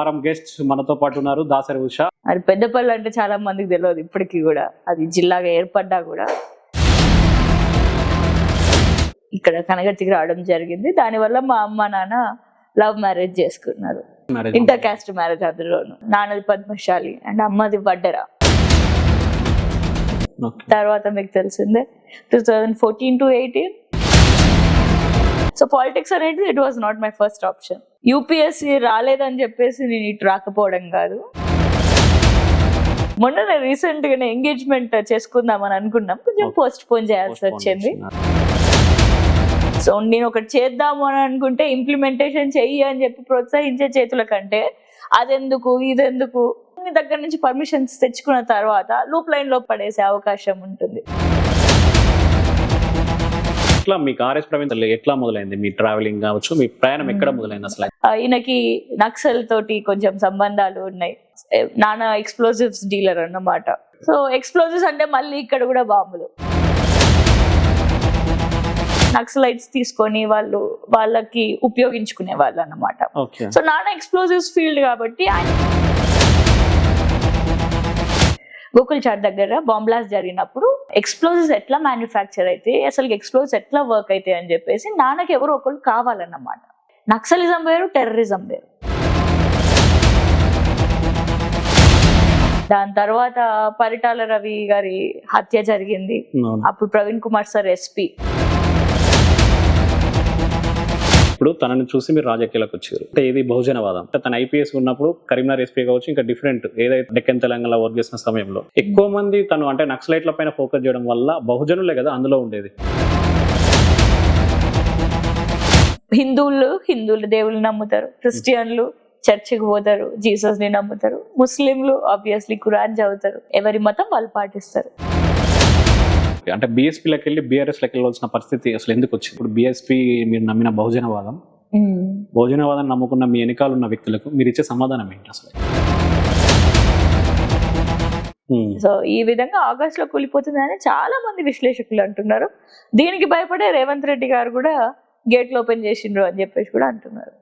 వారం గెస్ట్ మనతో పాటు ఉన్నారు దాసరి ఉష. అది పెద్దపల్లి అంటే చాలా మందికి తెలియదు ఇప్పటికీ కూడా, అది జిల్లాగా ఏర్పడ్డా కూడా ఇక్కడ కనగర్తికి రావడం జరిగింది. దానివల్ల మా అమ్మ నాన్న లవ్ మ్యారేజ్ చేసుకున్నారు, ఇంటర్ కాస్ట్ మ్యారేజ్. అందులోను నాన్నది పద్మశాలి అండ్ అమ్మది వడ్డెర. తర్వాత మీకు తెలిసిందే 2014 to 18. సో పాలిటిక్స్ అనేది it was not my first option. UPSC రాలేదని చెప్పేసి నేను ఇటు రాకపోవడం కాదు. మొన్న రీసెంట్ గానే ఎంగేజ్మెంట్ చేసుకుందామని అనుకున్నాం, కొంచెం పోస్ట్ పోన్ చేయాల్సి వచ్చింది. సో నేను ఒకటి చేద్దాము అని అనుకుంటే ఇంప్లిమెంటేషన్ చెయ్యి అని చెప్పి ప్రోత్సహించే చేతుల కంటే అదెందుకు ఇదెందుకు మీ దగ్గర నుంచి పర్మిషన్స్ తెచ్చుకున్న తర్వాత లూప్ లైన్ లో పడేసే అవకాశం ఉంటుంది. ఎట్లా మీకు ఆర్ఎస్ ప్రవీణ్ ఎట్లా మొదలైంది మీ ట్రావెలింగ్ కావచ్చు, మీ ప్రయాణం ఎక్కడ మొదలైంది అసలు? ఈయనకి నక్సల్ తోటి కొంచెం సంబంధాలు ఉన్నాయి. నాన్న ఎక్స్ప్లోజివ్స్ డీలర్ అన్నమాట. సో ఎక్స్ప్లోజివ్స్ అంటే మళ్ళీ ఇక్కడ కూడా బాంబులు. నక్సలైట్స్ తీసుకొని వాళ్ళకి ఉపయోగించుకునే వాళ్ళు అన్నమాట. సో నాన్న ఎక్స్ప్లోజివ్స్ ఫీల్డ్ కాబట్టి ఆయన గోకుల్ చాట్ దగ్గర బాంబ్ బ్లాస్ట్ జరిగినప్పుడు ఎక్స్ప్లోజివ్స్ ఎట్లా మ్యానుఫ్యాక్చర్ అయితే, అసలు ఎక్స్ప్లోజివ్స్ ఎట్లా వర్క్ అయితే అని చెప్పేసి నాన్నకి ఎవరో ఒకళ్ళు కావాలన్నమాట. నక్సలిజం వేరు, టెర్రరిజం వేరు. దాని తర్వాత పరిటాల రవి గారి హత్య జరిగింది. అప్పుడు ప్రవీణ్ కుమార్ సార్ ఎస్పీ. ఇప్పుడు తనని చూసి మీరు రాజకీయాలకు వచ్చారు. అంటే ఇది బహుజనవాదం. తన ఐపీఎస్ ఉన్నప్పుడు కరీంనగర్ ఎస్పీ కావచ్చు, ఇంకా డిఫరెంట్ ఏదైతే డెక్కన్ తెలంగాణలో వర్క్ చేసిన సమయంలో ఎక్కువ మంది తను అంటే నక్సలైట్ల పైన ఫోకస్ చేయడం వల్ల బహుజనులే కదా అందులో ఉండేది. హిందువులు దేవుళ్ళు నమ్ముతారు, క్రిస్టియన్లు చర్చికి పోతారు, జీసస్ ని నమ్ముతారు, ముస్లింలు ఆబ్వియస్లీ ఖురాన్ చదువుతారు. ఎవరి మతం వాళ్ళు పాటిస్తారు. అంటే బీఎస్పీలోకి వెళ్ళి బీఆర్ఎస్లోకి వెళ్ళవలసిన పరిస్థితి అసలు ఎందుకు వచ్చింది? ఇప్పుడు బీఎస్పీ మీరు నమ్మిన బహుజనవాదం నమ్ముకున్న మీ వెనకాల ఉన్న వ్యక్తులకు మీరు ఇచ్చే సమాధానం ఏంటి అసలు? సో ఈ విధంగా ఆగస్ట్ లో కూలిపోతుందని చాలా మంది విశ్లేషకులు అంటున్నారు. దీనికి భయపడే రేవంత్ రెడ్డి గారు కూడా గేట్లు ఓపెన్ చేసిండ్రు అని చెప్పేసి కూడా అంటున్నారు.